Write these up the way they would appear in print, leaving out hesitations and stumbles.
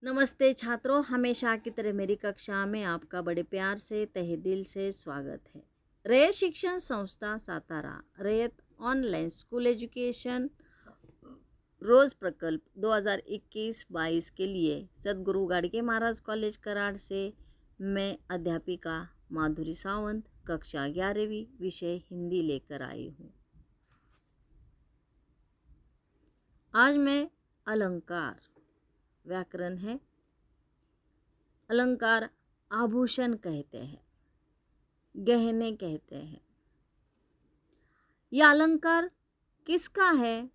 नमस्ते छात्रों, हमेशा की तरह मेरी कक्षा में आपका बड़े प्यार से तहे दिल से स्वागत है। रयत शिक्षण संस्था Satara Rayat online school education रोज प्रकल्प 2021-22 के लिए सदगुरु गाडगे महाराज कॉलेज कराड़ से मैं अध्यापिका माधुरी सावंत कक्षा 11वीं विषय हिंदी लेकर आई हूँ। आज मैं अलंकार व्याकरण है। अलंकार आभूषण कहते हैं, गहने कहते हैं। यह अलंकार किसका है?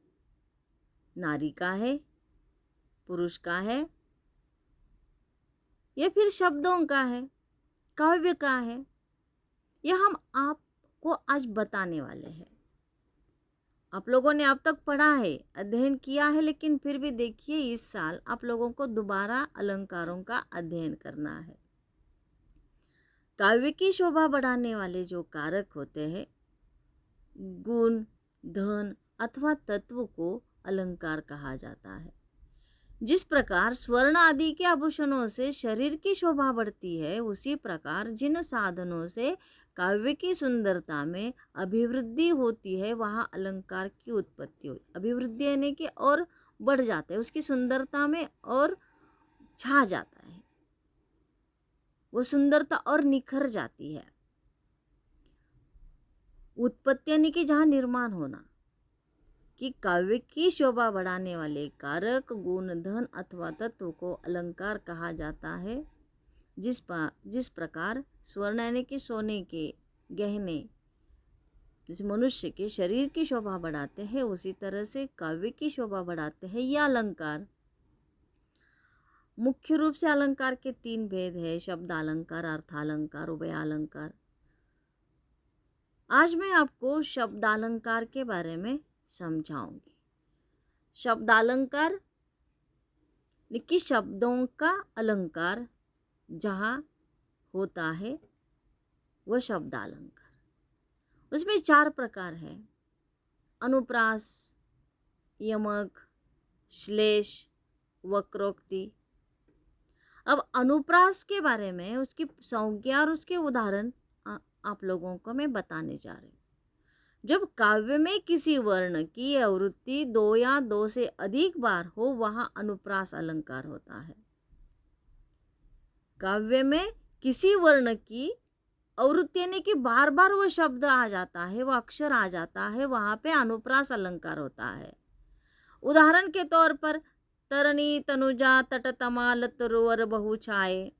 नारी का है, पुरुष का है, या फिर शब्दों का है, काव्य का है? यह हम आपको आज बताने वाले हैं। आप लोगों ने अब तक पढ़ा है, अध्ययन किया है, लेकिन फिर भी देखिए इस साल आप लोगों को दोबारा अलंकारों का अध्ययन करना है। काव्य की शोभा बढ़ाने वाले जो कारक होते हैं, गुण, धन अथवा तत्व को अलंकार कहा जाता है। जिस प्रकार स्वर्ण आदि के आभूषणों से शरीर की शोभा बढ़ती है, उसी प्रकार जिन साधनों से काव्य की सुंदरता में अभिवृद्धि होती है, वहाँ अलंकार की उत्पत्ति होती। अभिवृद्धि यानी कि और बढ़ जाता है, उसकी सुंदरता में और छा जाता है, वो सुंदरता और निखर जाती है। उत्पत्ति यानी कि जहाँ निर्माण होना, कि काव्य की शोभा बढ़ाने वाले कारक, गुण, धन अथवा तत्व को अलंकार कहा जाता है। जिस प्रकार स्वर्ण यानी कि सोने के गहने जिस मनुष्य के शरीर की शोभा बढ़ाते हैं, उसी तरह से काव्य की शोभा बढ़ाते हैं यह अलंकार। मुख्य रूप से अलंकार के 3 भेद है: शब्द अलंकार, अर्थालंकार, उभयालंकार। आज मैं आपको शब्दालंकार के बारे में समझाऊंगी। शब्दालंकार कि शब्दों का अलंकार जहाँ होता है वह शब्दालंकार। उसमें 4 प्रकार है: अनुप्रास, यमक, श्लेष, वक्रोक्ति। अब अनुप्रास के बारे में, उसकी संज्ञा और उसके उदाहरण आप लोगों को मैं बताने जा रही हूँ। जब काव्य में किसी वर्ण की आवृत्ति 2 या 2 से अधिक बार हो, वहाँ अनुप्रास अलंकार होता है। काव्य में किसी वर्ण की आवृत्ति यानी कि बार बार वो शब्द आ जाता है, वो अक्षर आ जाता है, वहाँ पे अनुप्रास अलंकार होता है। उदाहरण के तौर पर तरणी, तनुजा, तटतमा, लतरोवर, बहुछाए।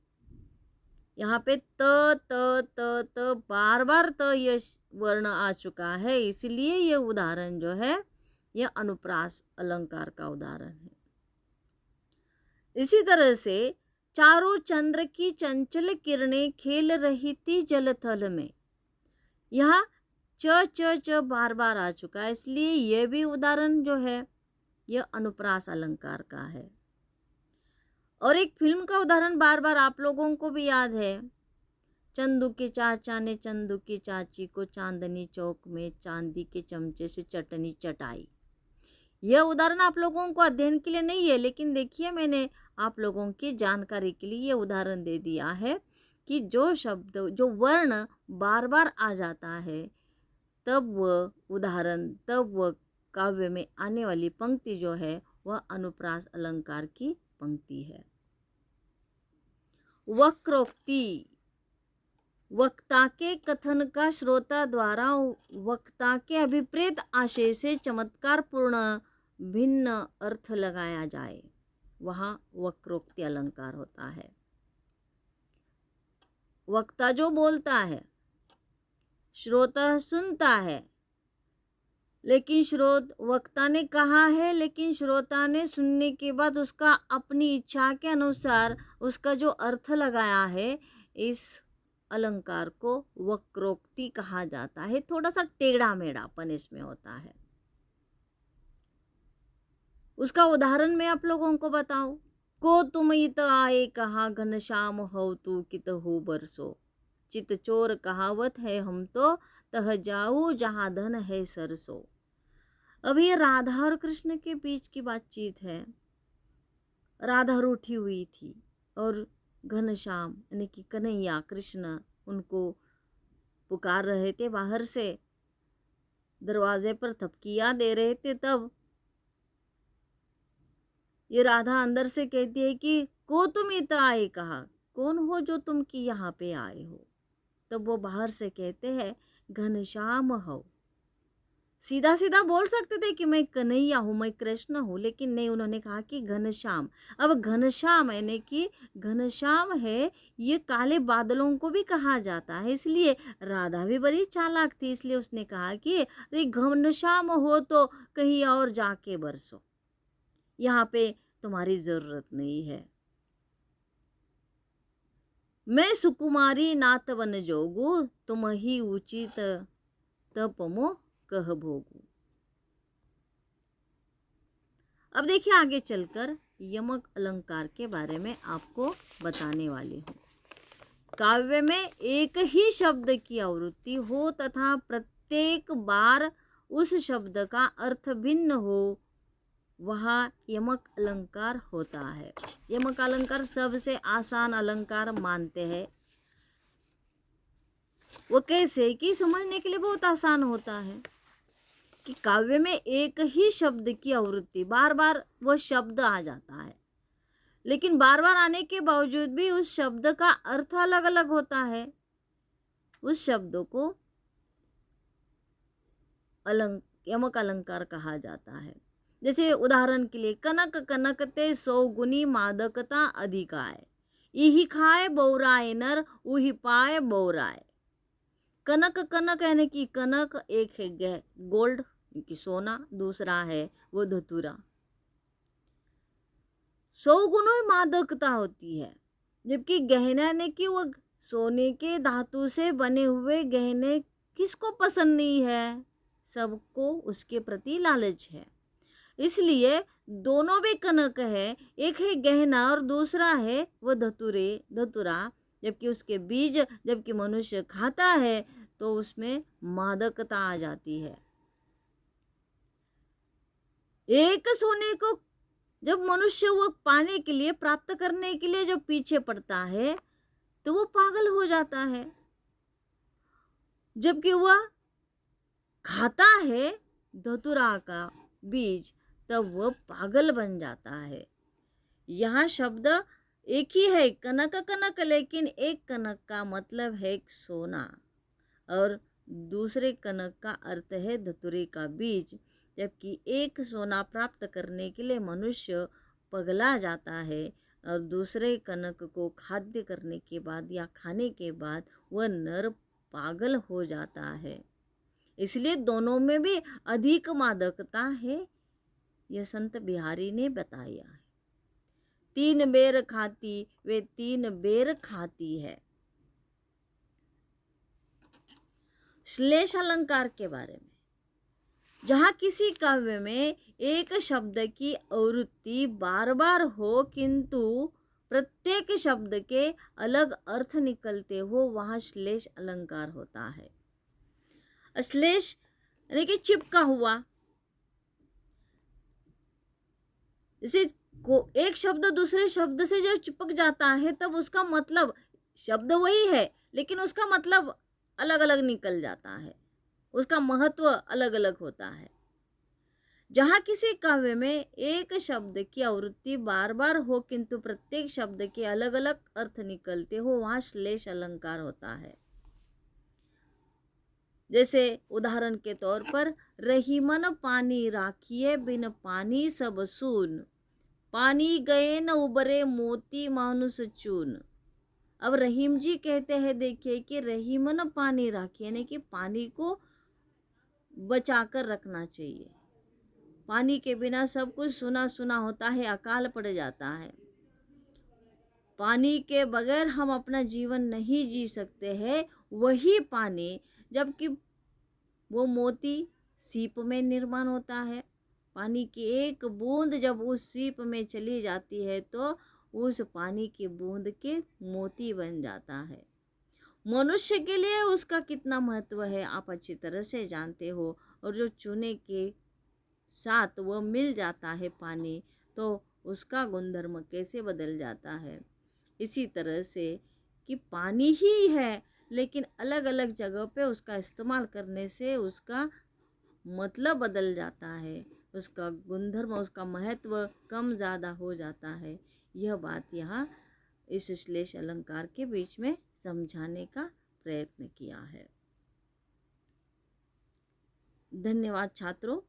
यहाँ पे त त त त बार बार त ये वर्ण आ चुका है, इसलिए ये उदाहरण जो है यह अनुप्रास अलंकार का उदाहरण है। इसी तरह से चारों चंद्र की चंचल किरणें खेल रही थी जलथल में, यहाँ च च च बार बार आ चुका है, इसलिए यह भी उदाहरण जो है यह अनुप्रास अलंकार का है। और एक फिल्म का उदाहरण बार बार आप लोगों को भी याद है: चंदू के चाचा ने चंदू की चाची को चांदनी चौक में चांदी के चमचे से चटनी चटाई। यह उदाहरण आप लोगों को अध्ययन के लिए नहीं है, लेकिन देखिए मैंने आप लोगों की जानकारी के लिए यह उदाहरण दे दिया है कि जो शब्द, जो वर्ण बार बार आ जाता है, तब वह उदाहरण, तब वह काव्य में आने वाली पंक्ति जो है वह अनुप्रास अलंकार की पंक्ति है। वक्रोक्ति, वक्ता के कथन का श्रोता द्वारा वक्ता के अभिप्रेत आशय से चमत्कार पूर्ण भिन्न अर्थ लगाया जाए, वहाँ वक्रोक्ति अलंकार होता है। वक्ता जो बोलता है, श्रोता सुनता है, लेकिन वक्ता ने कहा है, लेकिन श्रोता ने सुनने के बाद उसका अपनी इच्छा के अनुसार उसका जो अर्थ लगाया है, इस अलंकार को वक्रोक्ति कहा जाता है। थोड़ा सा टेढ़ा मेढ़ापन इसमें होता है। उसका उदाहरण मैं आप लोगों को बताऊं: को तुम इत आए कहा, घनश्याम हो तू कित हो बरसो, चित चोर कहावत है हम तो, तह जाऊ जहाँ धन है सरसो। अब ये राधा और कृष्ण के बीच की बातचीत है। राधा रूठी हुई थी और घनश्याम यानी कि कन्हैया कृष्ण उनको पुकार रहे थे बाहर से, दरवाजे पर थपकियां दे रहे थे। तब ये राधा अंदर से कहती है कि को तुम इत आए कहा, कौन हो जो तुम कि यहाँ पे आए हो। तब वो बाहर से कहते हैं घनश्याम हो। सीधा सीधा बोल सकते थे कि मैं कन्हैया हूँ, मैं कृष्ण हूँ, लेकिन नहीं, उन्होंने कहा कि घनश्याम। अब घनश्याम यानी कि घनश्याम है, ये काले बादलों को भी कहा जाता है। इसलिए राधा भी बड़ी चालाक थी, इसलिए उसने कहा कि अरे घनश्याम हो तो कहीं और जाके बरसो, यहाँ पे तुम्हारी जरूरत नहीं है। मैं सुकुमारी नात वन जोगू, तुम ही उचित तपमो कह भोगू। अब देखिए आगे चलकर यमक अलंकार के बारे में आपको बताने वाली हूँ। काव्य में एक ही शब्द की आवृत्ति हो तथा प्रत्येक बार उस शब्द का अर्थ भिन्न हो, वहाँ यमक अलंकार होता है। यमक अलंकार सबसे आसान अलंकार मानते हैं। वो कैसे कि समझने के लिए बहुत आसान होता है कि काव्य में एक ही शब्द की आवृत्ति, बार बार वो शब्द आ जाता है, लेकिन बार बार आने के बावजूद भी उस शब्द का अर्थ अलग अलग होता है। उस शब्द को यमक अलंकार कहा जाता है। जैसे उदाहरण के लिए कनक कनकते 100 गुनी मादकता अधिकाय, इही खाए बौराए नर उही पाए बौराए। कनक कनक यानी कि कनक एक है गोल्ड कि सोना, दूसरा है वो धतूरा। 100 गुणों में मादकता होती है, जबकि गहना यानी कि वो सोने के धातु से बने हुए गहने किसको पसंद नहीं है, सबको उसके प्रति लालच है। इसलिए दोनों भी कनक है, एक है गहना और दूसरा है वो धतूरा। जबकि उसके बीज जबकि मनुष्य खाता है तो उसमें मादकता आ जाती है। एक सोने को जब मनुष्य वो पाने के लिए, प्राप्त करने के लिए जब पीछे पड़ता है तो वो पागल हो जाता है, जबकि वह खाता है धतूरा का बीज तब वह पागल बन जाता है। यहाँ शब्द एक ही है कनक कनक, लेकिन एक कनक का मतलब है सोना और दूसरे कनक का अर्थ है धतूरे का बीज। जबकि एक सोना प्राप्त करने के लिए मनुष्य पगला जाता है और दूसरे कनक को खाद्य करने के बाद या खाने के बाद वह नर पागल हो जाता है। इसलिए दोनों में भी अधिक मादकता है, यह संत बिहारी ने बताया है। 3 बेर खाती वे 3 बेर खाती है। श्लेष अलंकार के बारे में, जहाँ किसी काव्य में एक शब्द की आवृत्ति बार बार हो किंतु प्रत्येक शब्द के अलग अर्थ निकलते हो, वहाँ श्लेष अलंकार होता है। श्लेष यानी कि चिपका हुआ, जैसे एक शब्द दूसरे शब्द से जब चिपक जाता है तब उसका मतलब, शब्द वही है लेकिन उसका मतलब अलग अलग निकल जाता है, उसका महत्व अलग अलग होता है। जहाँ किसी काव्य में एक शब्द की आवृत्ति बार बार हो किंतु प्रत्येक शब्द के अलग अलग अर्थ निकलते हो, वहाँ श्लेष अलंकार होता है। जैसे उदाहरण के तौर पर रहीमन पानी राखिए बिन पानी सब सून, पानी गए न उबरे मोती मानुष चून। अब रहीम जी कहते हैं, देखिए कि रहीमन पानी राखिए यानी कि पानी को बचाकर रखना चाहिए। पानी के बिना सब कुछ सुना सुना होता है, अकाल पड़ जाता है। पानी के बगैर हम अपना जीवन नहीं जी सकते हैं। वही पानी, जबकि वो मोती सीप में निर्माण होता है, पानी की एक बूंद जब उस सीप में चली जाती है तो उस पानी की बूंद के मोती बन जाता है। मनुष्य के लिए उसका कितना महत्व है आप अच्छी तरह से जानते हो। और जो चूने के साथ वो मिल जाता है पानी, तो उसका गुणधर्म कैसे बदल जाता है। इसी तरह से कि पानी ही है लेकिन अलग अलग जगह पे उसका इस्तेमाल करने से उसका मतलब बदल जाता है, उसका गुणधर्म, उसका महत्व कम ज़्यादा हो जाता है। यह बात यहाँ इस श्लेष अलंकार के बीच में समझाने का प्रयत्न किया है। धन्यवाद छात्रों।